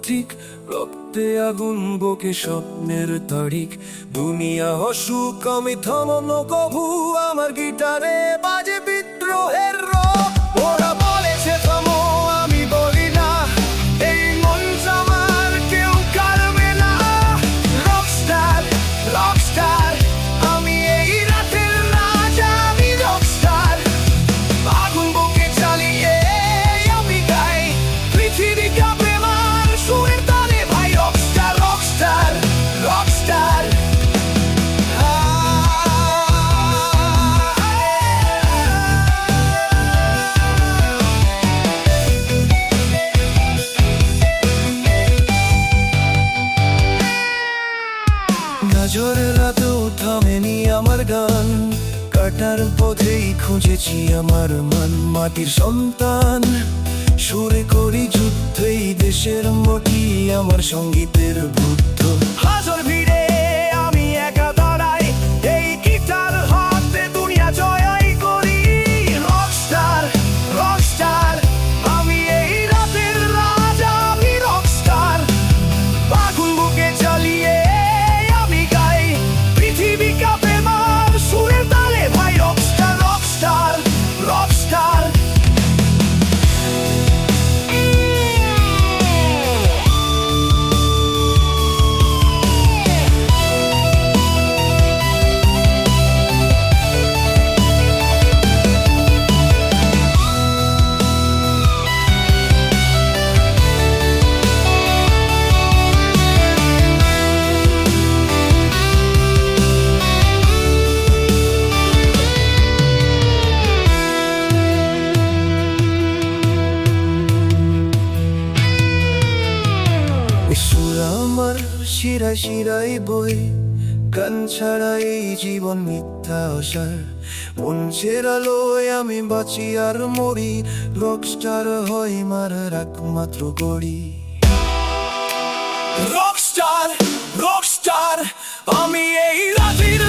ঠিক রক্তে আগুন বকে স্বপ্নের তারিখ দুনিয়া অসুখ আমি থামানো কবু আমার গিটারে বাজে বিদ্রোহের রব ওরা বলেছে থামো আমি বলি না এই মঞ্চ আমার কেউ কারবে না রকস্টার রকস্টার আমি এই রাতের রাজা আমি রকস্টার আগুন বুকে চালিয়ে আমি গাই পৃথিবী কাঁপে মার সুরের তালে ভাই রকস্টার রকস্টার রকস্টার ঝড়ের রাতেও থামেনি আমার গান কাটার পথেই খুঁজেছি আমার মান মাটির সন্তান সুরে করি যুদ্ধ এই দেশের মাটি আমার সঙ্গীতের বুদ্ধ হাজার ভিড়ে আমি একা দাঁড়াই এই গিটার হাতে দুনিয়া জয়াই করি রকস্টার রকস্টার আমি এই রাতের রাজা আমি রকস্টার আগুন বুকে চালিয়ে পৃথিবী কাঁপে মার সুরের তালে ভাই রকস্টার রকস্টার রকস্টার আমার শিরায় শিরায় বই গান ছাড়া এই জীবন মিথ্যা আশার মঞ্চের আলোয় আমি বাঁচি আর মরি রকস্টার হয় মারার একমাত্র গড়ি রকস্টার রকস্টার আমি এই রাতের